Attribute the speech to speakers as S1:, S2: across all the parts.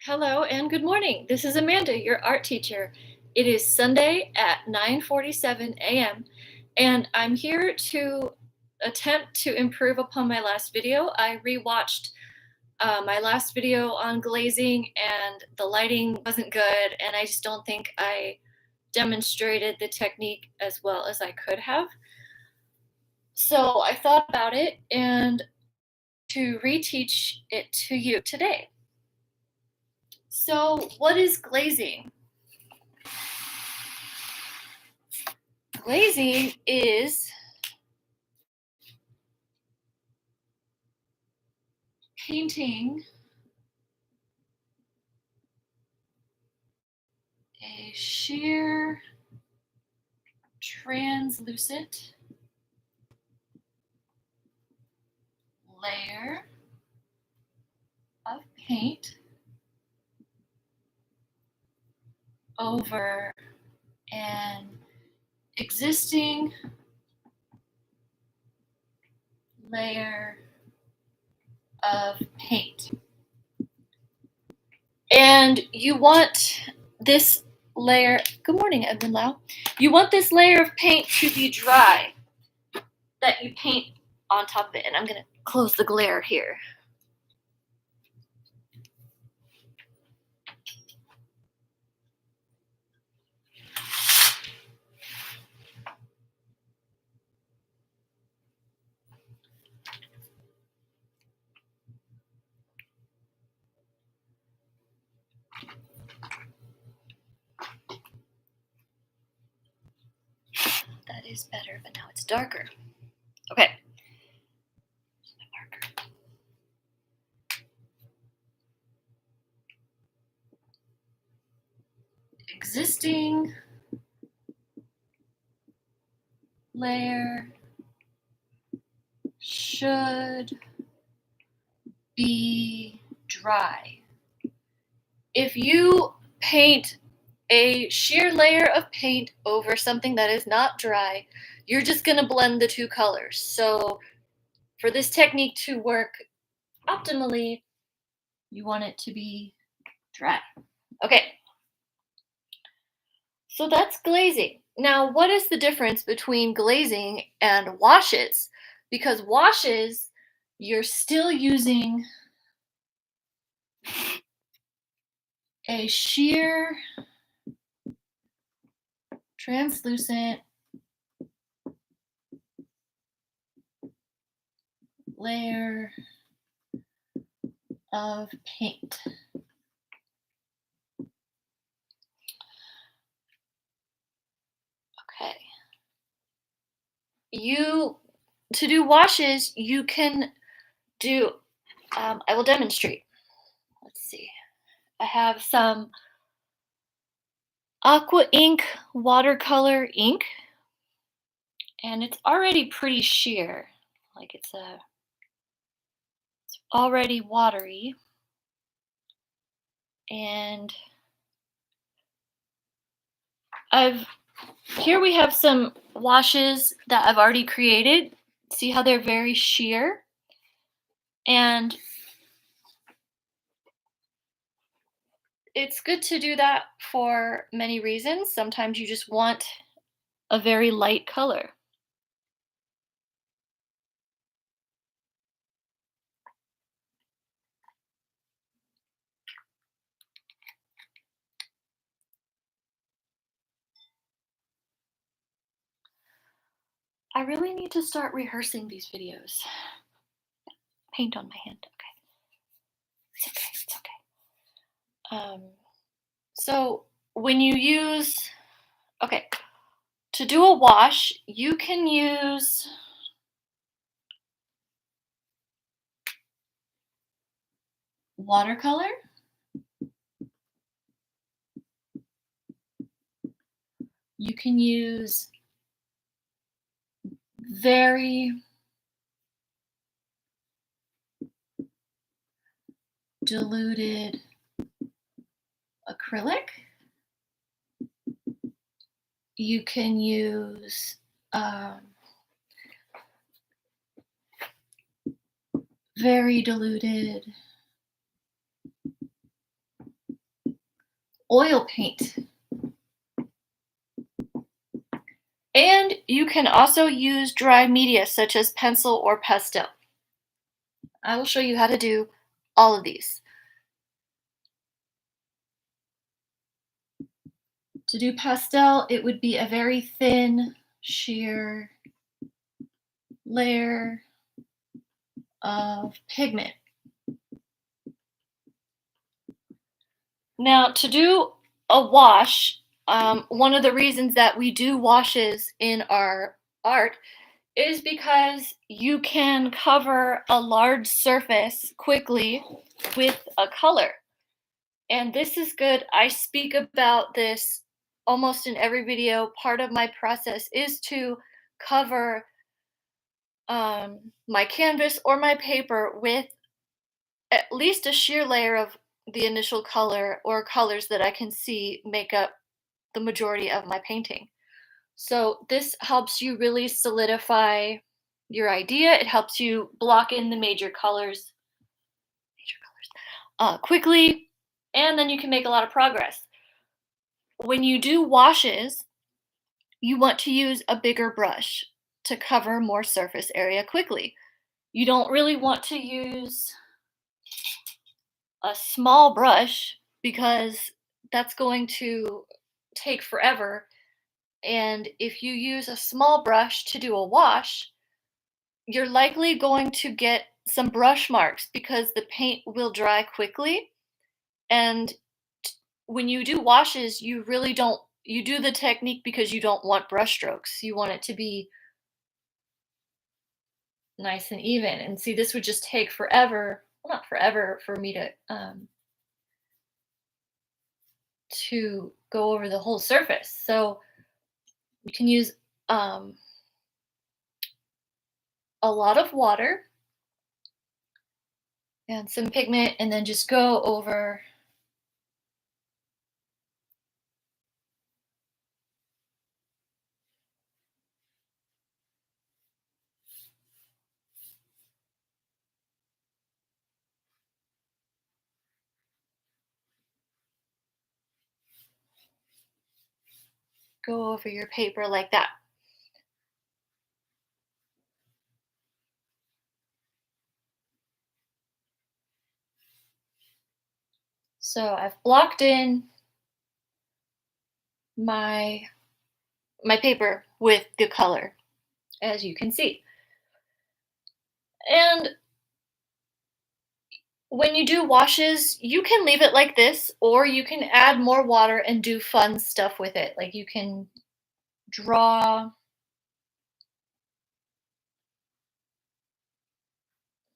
S1: Hello and good morning. This is Amanda, your art teacher. It is Sunday at 9:47 a.m. and I'm here to attempt to improve upon my last video. I rewatched my last video on glazing and the lighting wasn't good, and I just don't think I demonstrated the technique as well as I could have. So I thought about it and to reteach it to you today. So what is glazing? Glazing is painting a sheer translucent layer of paint over an existing layer of paint. And you want this layer, good morning, Edwin Lau. You want this layer of paint to be dry that you paint on top of it. And I'm going to close the glare here. That is better, but now it's darker. Okay. Existing layer should be dry. If you paint a sheer layer of paint over something that is not dry, you're just going to blend the two colors. So for this technique to work optimally, you want it to be dry. Okay. So that's glazing. Now, what is the difference between glazing and washes? Because washes, you're still using a sheer translucent layer of paint. Okay. To do washes, you can do, I will demonstrate. Let's see. I have some aqua ink watercolor ink, and it's already pretty sheer. Like it's already watery. And here we have some washes that I've already created. See how they're very sheer? And it's good to do that for many reasons. Sometimes you just want a very light color. I really need to start rehearsing these videos. Paint on my hand, okay. It's okay, it's okay. So when you use, okay, to do a wash, you can use watercolor. You can use very diluted acrylic. You can use very diluted oil paint. And you can also use dry media such as pencil or pastel. I will show you how to do all of these. To do pastel, it would be a very thin, sheer layer of pigment. Now, to do a wash, one of the reasons that we do washes in our art is because you can cover a large surface quickly with a color. And this is good. I speak about this almost in every video. Part of my process is to cover my canvas or my paper with at least a sheer layer of the initial color or colors that I can see make up the majority of my painting. So this helps you really solidify your idea. It helps you block in the major colors quickly, and then you can make a lot of progress. When you do washes, you want to use a bigger brush to cover more surface area quickly. You don't really want to use a small brush because that's going to take forever. And if you use a small brush to do a wash, you're likely going to get some brush marks because the paint will dry quickly. And when you do washes, you really don't, you do the technique because you don't want brush strokes. You want it to be nice and even. And see, this would just take forever, well, not forever for me to go over the whole surface. So you can use a lot of water and some pigment, and then just go over your paper like that. So I've blocked in my paper with the color, as you can see. And when you do washes, you can leave it like this, or you can add more water and do fun stuff with it. Like you can draw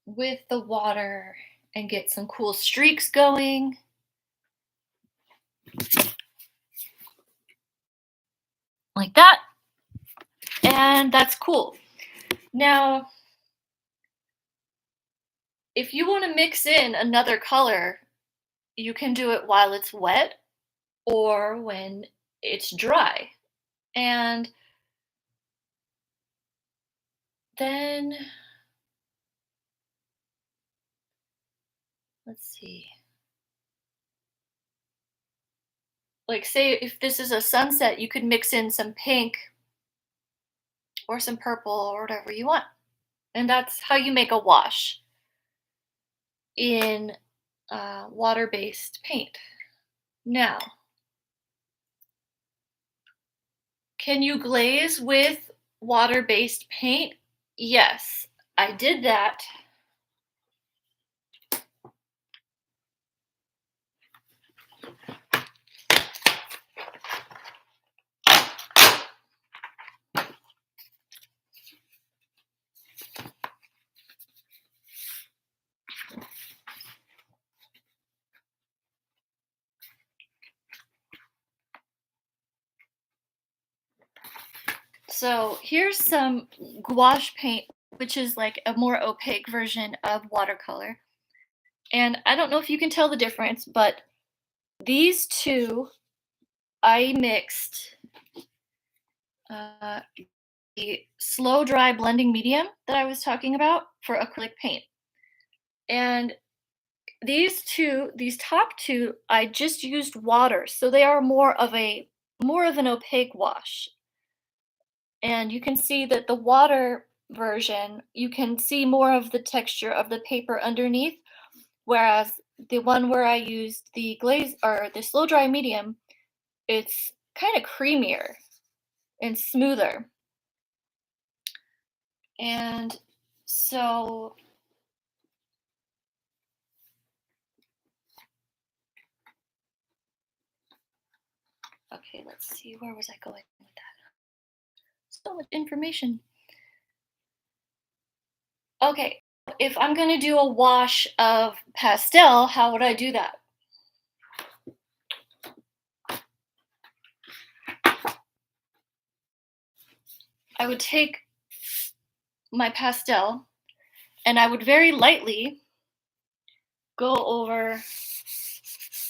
S1: with the water and get some cool streaks going. Like that. And that's cool. Now, if you want to mix in another color, you can do it while it's wet or when it's dry. And then, let's see. Like, say if this is a sunset, you could mix in some pink or some purple or whatever you want. And that's how you make a wash in water-based paint. Now, can you glaze with water-based paint? Yes, I did that. So here's some gouache paint, which is like a more opaque version of watercolor. And I don't know if you can tell the difference, but these two I mixed the slow dry blending medium that I was talking about for acrylic paint. And these top two, I just used water, so they are more of an opaque wash. And you can see that the water version, you can see more of the texture of the paper underneath, whereas the one where I used the glaze or the slow dry medium, it's kind of creamier and smoother. And so okay, let's see, where was I going with that? So much information. Okay, if I'm gonna do a wash of pastel, how would I do that? I would take my pastel and I would very lightly go over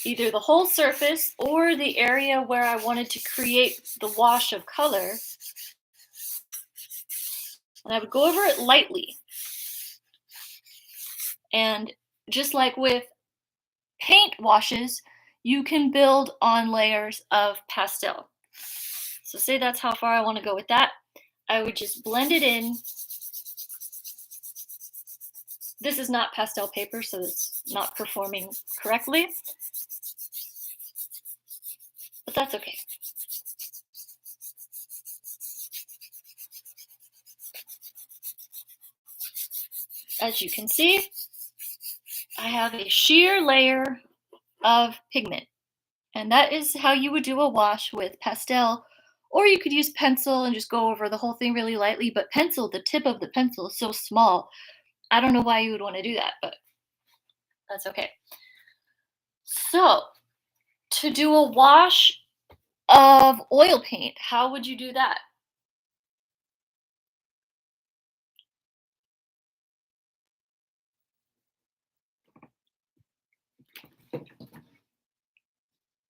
S1: either the whole surface or the area where I wanted to create the wash of color. And I would go over it lightly. And just like with paint washes, you can build on layers of pastel. So say that's how far I want to go with that. I would just blend it in. This is not pastel paper, so it's not performing correctly, but that's okay. As you can see, I have a sheer layer of pigment, and that is how you would do a wash with pastel, or you could use pencil and just go over the whole thing really lightly, but pencil, the tip of the pencil is so small, I don't know why you would want to do that, but that's okay. So, to do a wash of oil paint, how would you do that?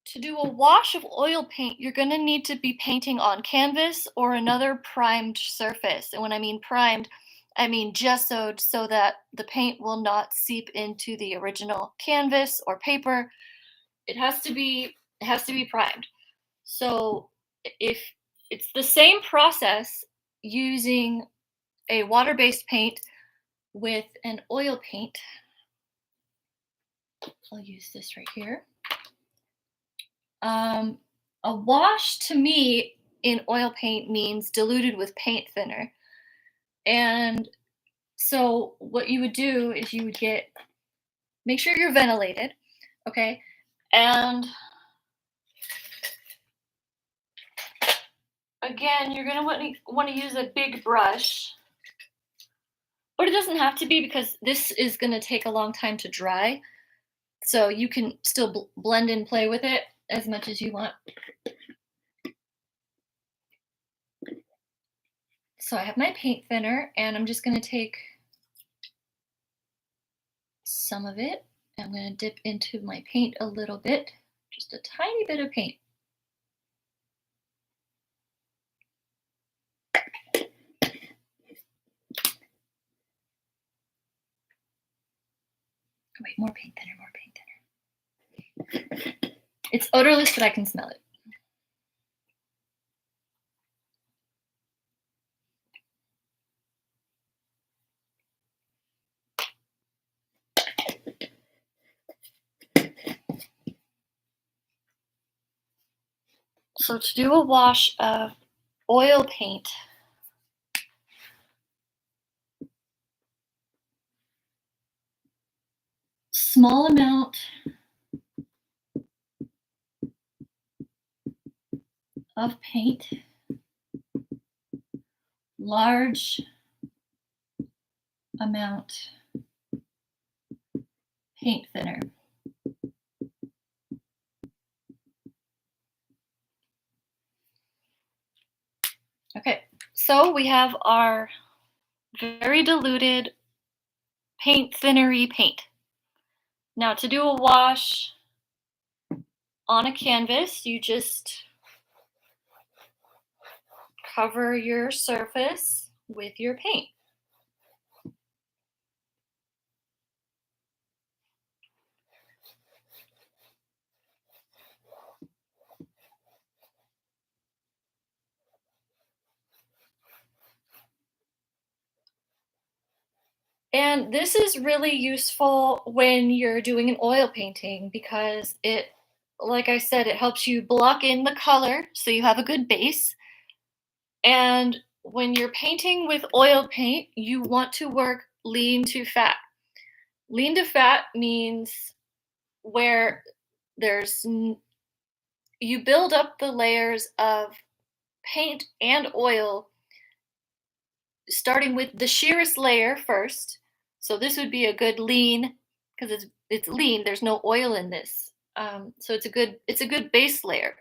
S1: To do a wash of oil paint, you're going to need to be painting on canvas or another primed surface. And when I mean primed, I mean gessoed so that the paint will not seep into the original canvas or paper. It has to be primed. So if it's the same process using a water-based paint with an oil paint, I'll use this right here. Um, a wash to me in oil paint means diluted with paint thinner. And so what you would do is you would make sure you're ventilated, okay? And again, you're gonna want to use a big brush, but it doesn't have to be because this is gonna take a long time to dry. So you can still blend and play with it as much as you want. So I have my paint thinner and I'm just gonna take some of it. I'm going to dip into my paint a little bit, just a tiny bit of paint. Wait, more paint thinner, more paint thinner. It's odorless, but I can smell it. So to do a wash of oil paint, small amount of paint, large amount paint thinner. Okay, so we have our very diluted paint thinnery paint. Now to do a wash on a canvas, you just cover your surface with your paint. And this is really useful when you're doing an oil painting because it, like I said, it helps you block in the color so you have a good base. And when you're painting with oil paint, you want to work lean to fat. Lean to fat means where you build up the layers of paint and oil starting with the sheerest layer first. So this would be a good lean because it's lean. There's no oil in this, so it's a good base layer.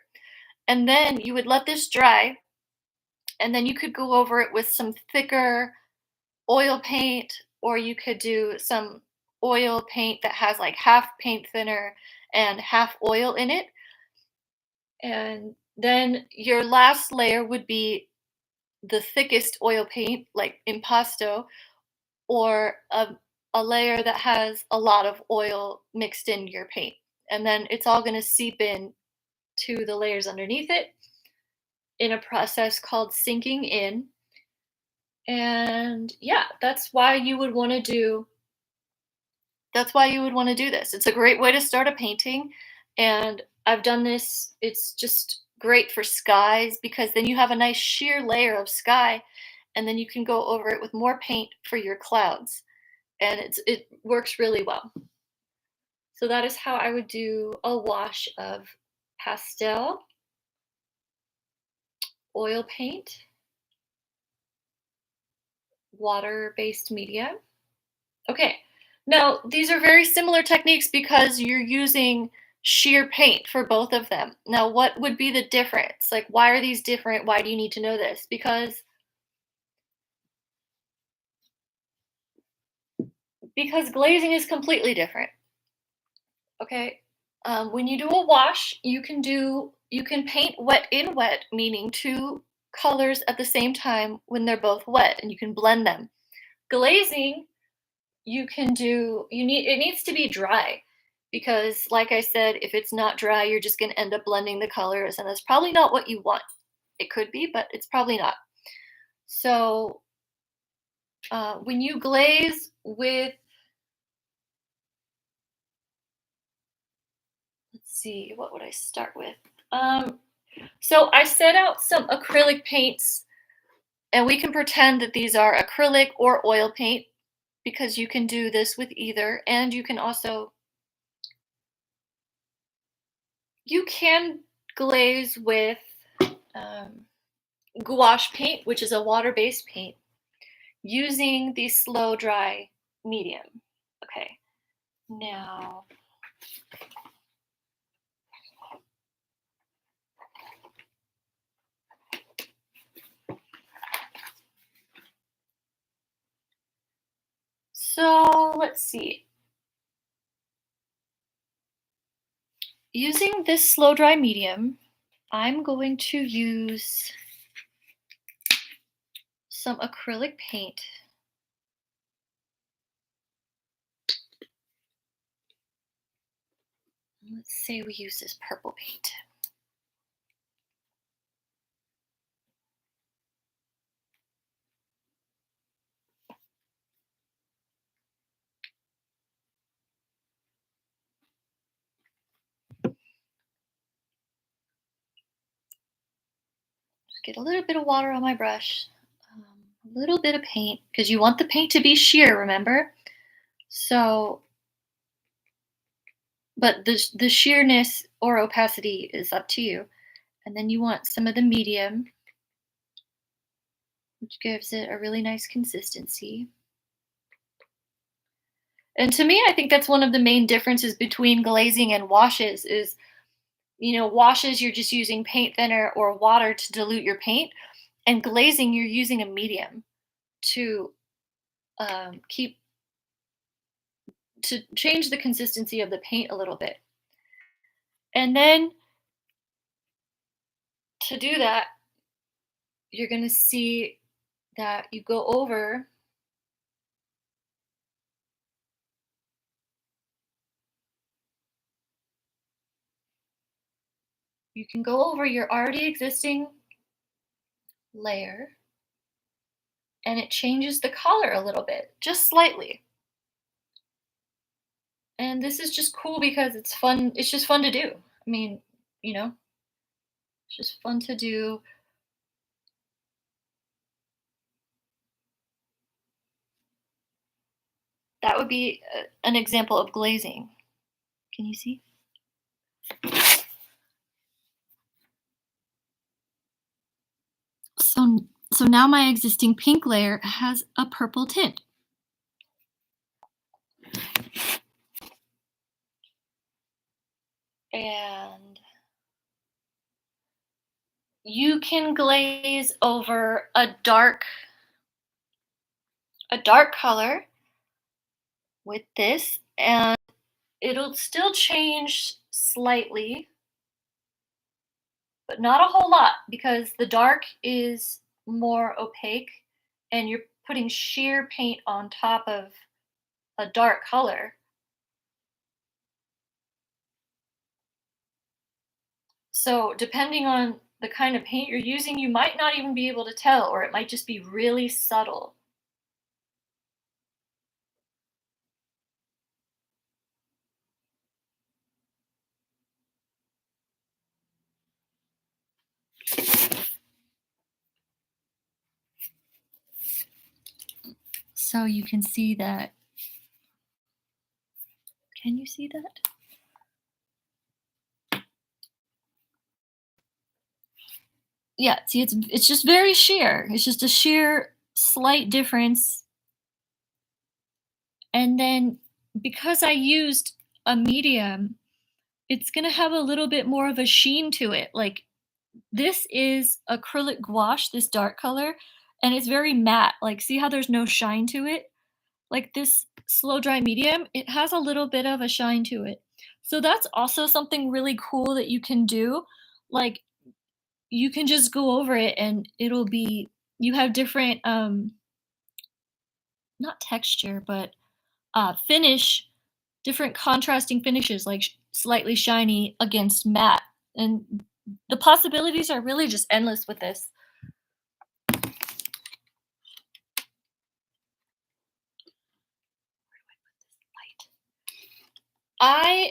S1: And then you would let this dry, and then you could go over it with some thicker oil paint, or you could do some oil paint that has like half paint thinner and half oil in it. And then your last layer would be the thickest oil paint, like impasto, or a layer that has a lot of oil mixed in your paint. And then it's all going to seep in to the layers underneath it in a process called sinking in. And yeah, that's why you would want to do this. It's a great way to start a painting, and I've done this. It's just great for skies because then you have a nice sheer layer of sky, and then you can go over it with more paint for your clouds, and it works really well. So that is how I would do a wash of pastel, oil paint, water-based media. Okay, now these are very similar techniques because you're using sheer paint for both of them. Now, what would be the difference? Like, why are these different? Why do you need to know this? Because glazing is completely different. Okay, when you do a wash, you can paint wet in wet, meaning two colors at the same time when they're both wet, and you can blend them. Glazing, it needs to be dry because, like I said, if it's not dry, you're just going to end up blending the colors, and that's probably not what you want. It could be, but it's probably not. So when you glaze with, let's see, what would I start with? So I set out some acrylic paints, and we can pretend that these are acrylic or oil paint because you can do this with either, and you can glaze with um, gouache paint, which is a water-based paint, using the slow dry medium. Okay, now so let's see. Using this slow dry medium, I'm going to use some acrylic paint. Let's say we use this purple paint. Just get a little bit of water on my brush, a little bit of paint, because you want the paint to be sheer, remember? So, but the sheerness or opacity is up to you. And then you want some of the medium, which gives it a really nice consistency. And to me, I think that's one of the main differences between glazing and washes is, washes, you're just using paint thinner or water to dilute your paint. And glazing, you're using a medium to keep to change the consistency of the paint a little bit. And then to do that, you're going to see that you can go over your already existing layer, and it changes the color a little bit, just slightly. And this is just cool because it's fun. It's just fun to do. I mean, you know, it's just fun to do. That would be an example of glazing. Can you see? So now my existing pink layer has a purple tint. And you can glaze over a dark color with this, and it'll still change slightly, but not a whole lot because the dark is more opaque and you're putting sheer paint on top of a dark color. So, depending on the kind of paint you're using, you might not even be able to tell, or it might just be really subtle. So, you can see that. Can you see that? Yeah, see, it's just very sheer. It's just a sheer slight difference. And then because I used a medium, it's gonna have a little bit more of a sheen to it. Like this is acrylic gouache, this dark color, and it's very matte. Like, see how there's no shine to it? Like this slow dry medium, it has a little bit of a shine to it. So that's also something really cool that you can do. Like you can just go over it and it'll be you have different not texture, but finish, different contrasting finishes like slightly shiny against matte. And the possibilities are really just endless with this. I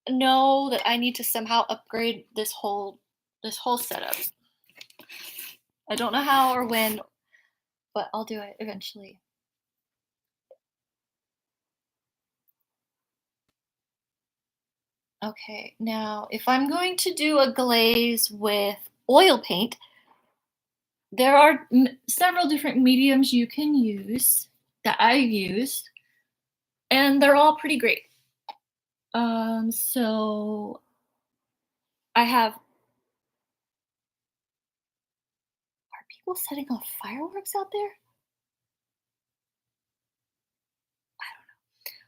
S1: know that I need to somehow upgrade this whole setup. I don't know how or when, but I'll do it eventually. Okay, now if I'm going to do a glaze with oil paint, there are several different mediums you can use that I've used, and they're all pretty great. So I have. Are people setting off fireworks out there?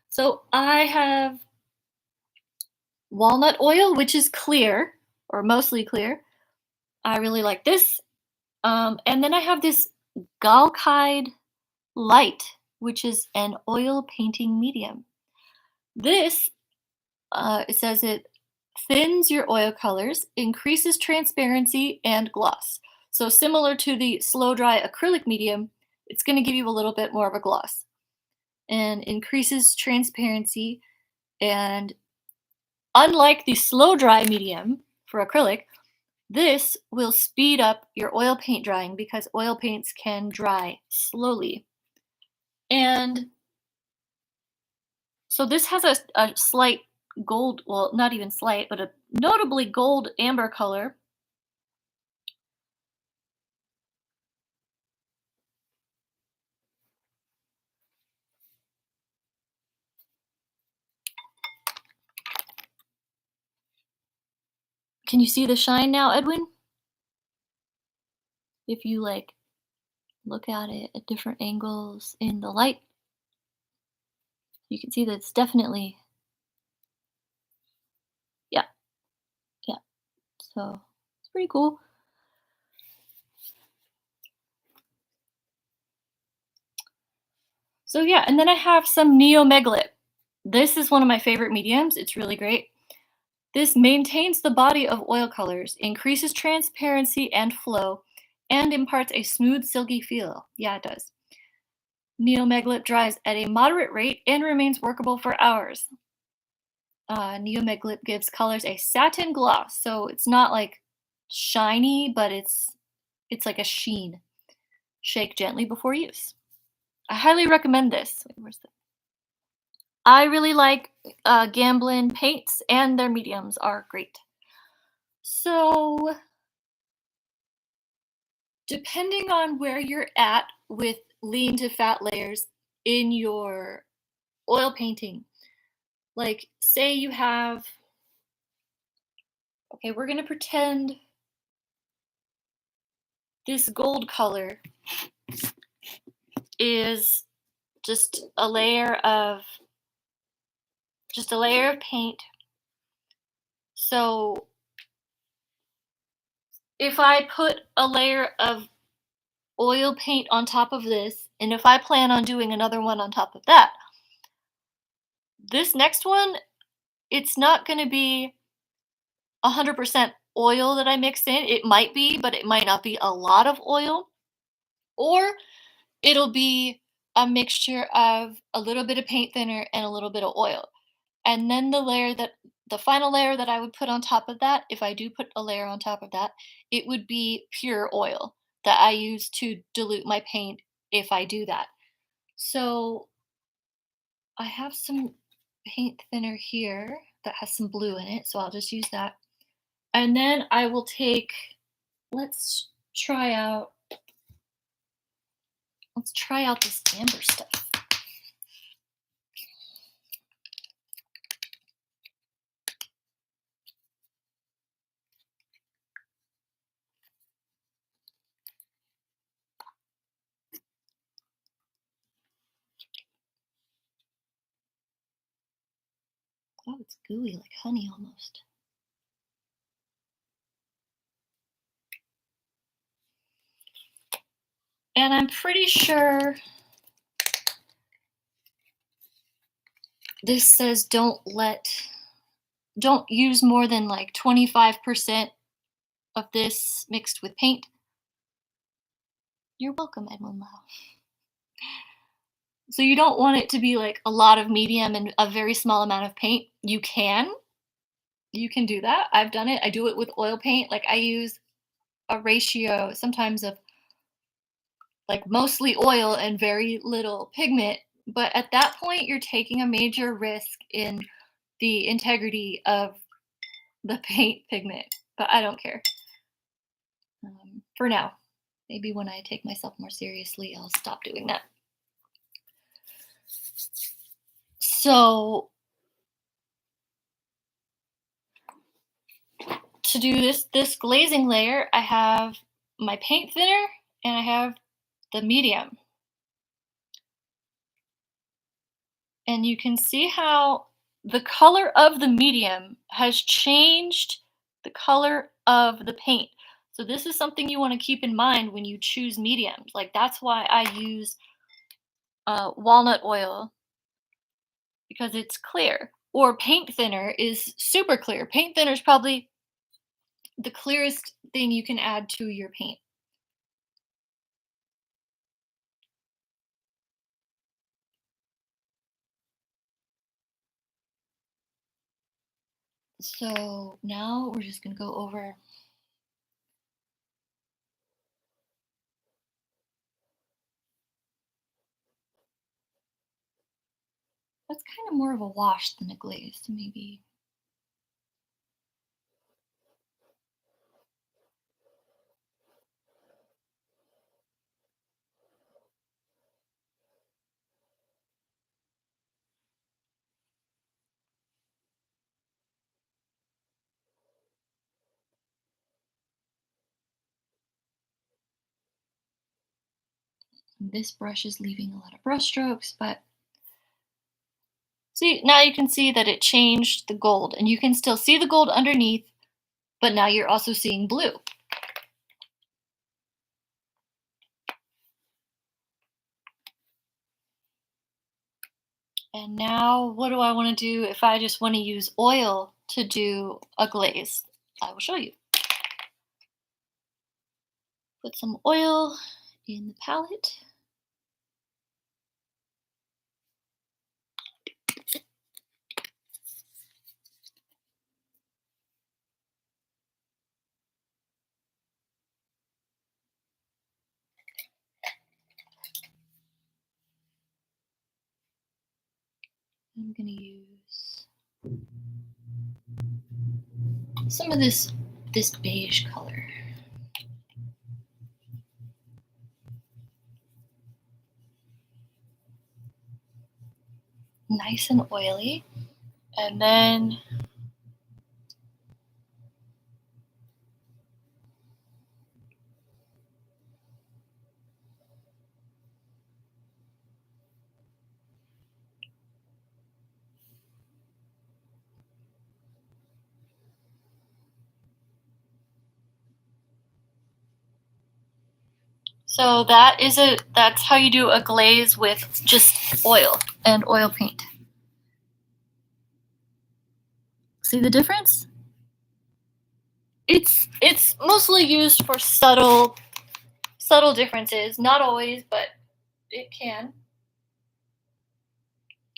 S1: So I have walnut oil, which is clear or mostly clear. I really like this. And then I have this Galkide Light, which is an oil painting medium. This, it says it thins your oil colors, increases transparency and gloss. So similar to the slow dry acrylic medium, it's going to give you a little bit more of a gloss and increases transparency. And unlike the slow dry medium for acrylic, this will speed up your oil paint drying because oil paints can dry slowly. And so this has a slight gold, well, not even slight, but a notably gold amber color. Can you see the shine now, Edwin? If you like look at it at different angles in the light, you can see that it's definitely, yeah, yeah. So it's pretty cool. So yeah, and then I have some Neomegalith. This is one of my favorite mediums. It's really great. This maintains the body of oil colors, increases transparency and flow, and imparts a smooth, silky feel. Yeah, it does. Neomegalith dries at a moderate rate and remains workable for hours. Neomig Lip gives colors a satin gloss, so it's not like shiny, but it's like a sheen. Shake gently before use. I highly recommend this. Wait, where's the I really like Gamblin paints, and their mediums are great. So, depending on where you're at with lean to fat layers in your oil painting, like say you have, okay, we're gonna pretend this gold color is just a layer of paint. So if I put a layer of oil paint on top of this, and if I plan on doing another one on top of that, this next one, it's not going to be 100% oil that I mix in. It might be, but it might not be a lot of oil. Or it'll be a mixture of a little bit of paint thinner and a little bit of oil. And then the final layer that I would put on top of that, if I do put a layer on top of that, it would be pure oil that I use to dilute my paint if I do that. So I have some paint thinner here that has some blue in it, so I'll just use that. And then I will take, let's try out this amber stuff. Oh, it's gooey like honey almost. And I'm pretty sure this says don't use more than like 25% of this mixed with paint. You're welcome, Edwin Lau. So you don't want it to be like a lot of medium and a very small amount of paint. You can do that. I've done it. I do it with oil paint. Like I use a ratio sometimes of like mostly oil and very little pigment. But at that point, you're taking a major risk in the integrity of the paint pigment. But I don't care. For now. Maybe when I take myself more seriously, I'll stop doing that. So to do this glazing layer, I have my paint thinner and I have the medium. And you can see how the color of the medium has changed the color of the paint. So this is something you want to keep in mind when you choose mediums. Like that's why I use walnut oil, because it's clear. Or paint thinner is super clear. Paint thinner is probably the clearest thing you can add to your paint. So now we're just going to go over that's kind of more of a wash than a glaze, so maybe. This brush is leaving a lot of brush strokes, but see, now you can see that it changed the gold, and you can still see the gold underneath, but now you're also seeing blue. And now what do I want to do if I just want to use oil to do a glaze? I will show you. Put some oil in the palette. I'm gonna use some of this beige color. Nice and oily. And then so that's how you do a glaze with just oil and oil paint. See the difference? It's mostly used for subtle differences. Not always, but it can.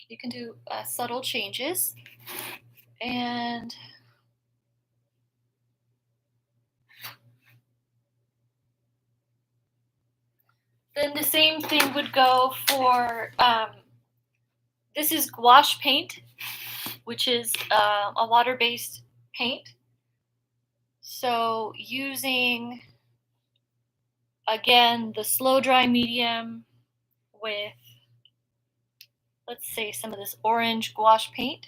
S1: You can do subtle changes. And then the same thing would go for, this is gouache paint, which is a water-based paint. So using, again, the slow dry medium with, let's say, some of this orange gouache paint.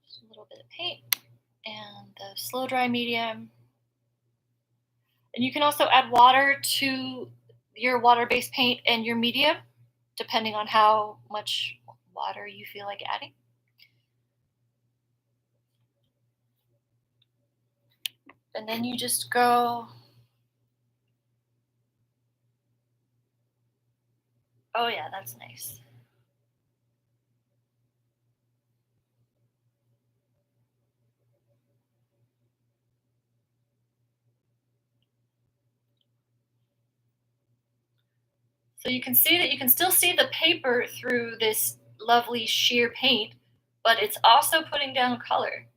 S1: Just a little bit of paint and the slow dry medium. And you can also add water to your water-based paint and your medium, depending on how much water you feel like adding. And then you just go, oh yeah, that's nice. So you can see that you can still see the paper through this lovely sheer paint, but it's also putting down color.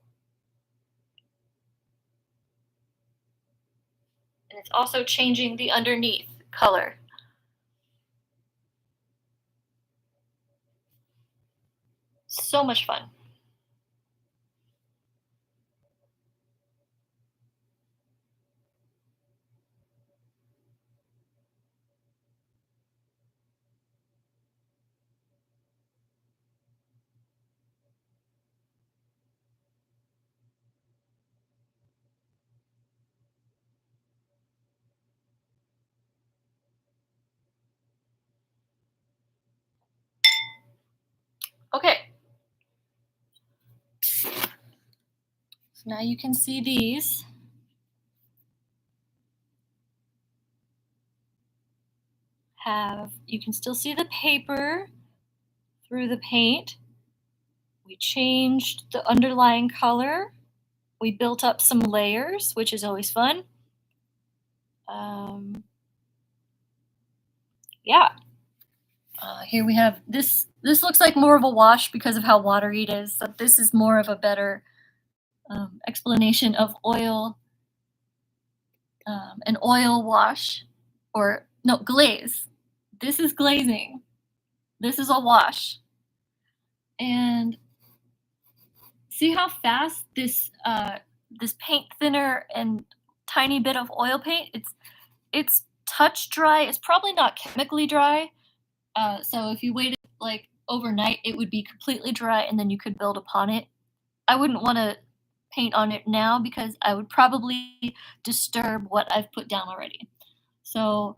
S1: And it's also changing the underneath color. So much fun. Okay. So now you can see these. You can still see the paper through the paint. We changed the underlying color. We built up some layers, which is always fun. Yeah. Here we have this. This looks like more of a wash because of how watery it is. So this is more of a better explanation of oil, an oil wash, or no, glaze. This is glazing. This is a wash. And see how fast this this paint thinner and tiny bit of oil paint, it's touch dry. It's probably not chemically dry. So if you waited like overnight, it would be completely dry and then you could build upon it. I wouldn't want to paint on it now because I would probably disturb what I've put down already. So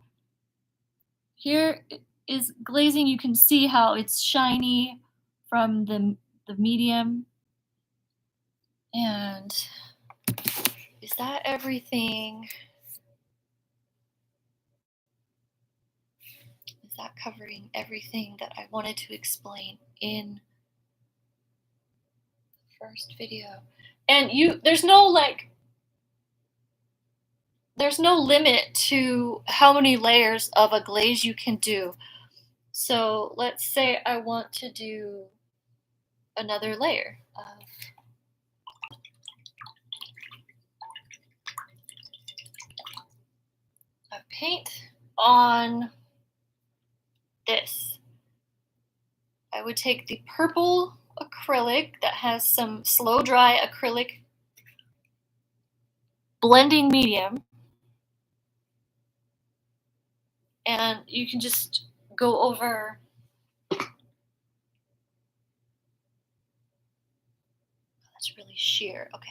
S1: here is glazing. You can see how it's shiny from the medium. And is that everything? Is that covering everything that I wanted to explain in the first video? And there's no limit to how many layers of a glaze you can do. So let's say I want to do another layer of paint on this. I would take the purple acrylic that has some slow dry acrylic blending medium, and you can just go over that's really sheer. Okay.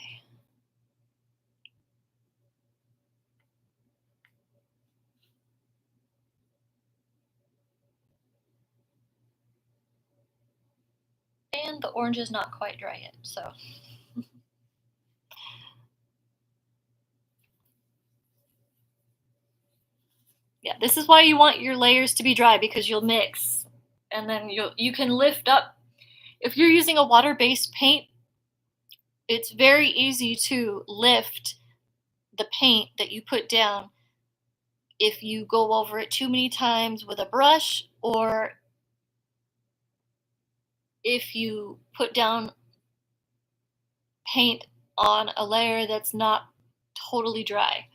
S1: And the orange is not quite dry yet, so. Yeah, this is why you want your layers to be dry, because you'll mix and then you can lift up. If you're using a water-based paint, it's very easy to lift the paint that you put down if you go over it too many times with a brush, or if you put down paint on a layer that's not totally dry.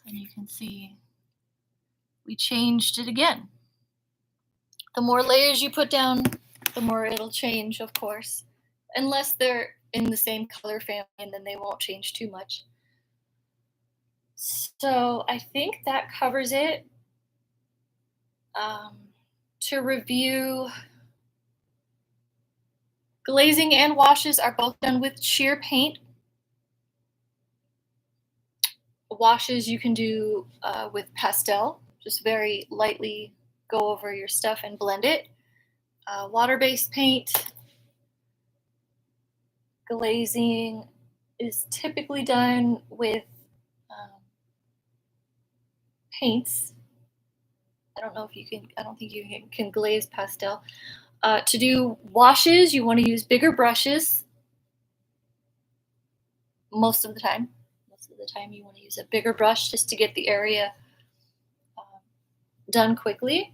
S1: And you can see we changed it again. The more layers you put down, the more it'll change, of course, unless they're in the same color family, and then they won't change too much. So I think that covers it. To review, glazing and washes are both done with sheer paint. Washes you can do with pastel, just very lightly go over your stuff and blend it. Water-based paint, glazing is typically done with paints. I don't know if you can, I don't think you can glaze pastel. To do washes, you want to use bigger brushes most of the time. Most of the time you want to use a bigger brush just to get the area done quickly.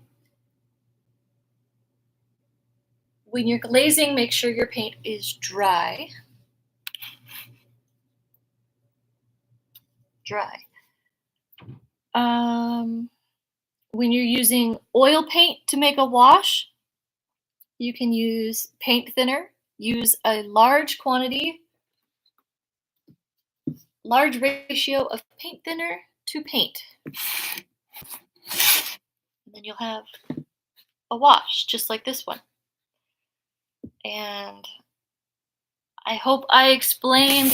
S1: When you're glazing, make sure your paint is dry. When you're using oil paint to make a wash, you can use paint thinner. Use a large ratio of paint thinner to paint. And then you'll have a wash just like this one. And I hope I explained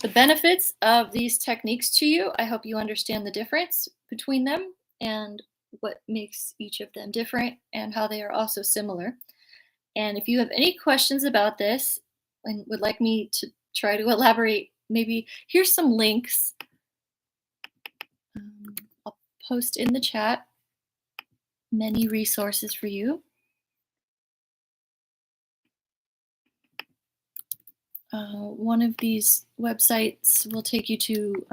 S1: the benefits of these techniques to you. I hope you understand the difference between them and what makes each of them different and how they are also similar. And if you have any questions about this and would like me to try to elaborate, maybe here's some links. I'll post in the chat many resources for you. One of these websites will take you to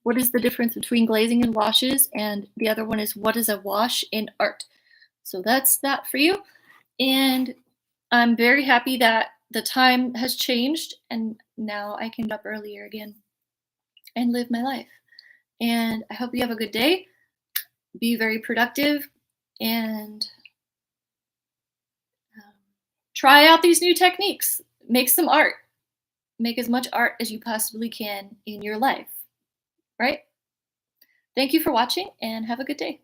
S1: what is the difference between glazing and washes, and the other one is what is a wash in art. So that's that for you. And I'm very happy that the time has changed and now I can get up earlier again and live my life. And I hope you have a good day. Be very productive and try out these new techniques. Make some art. Make as much art as you possibly can in your life, right? Thank you for watching and have a good day.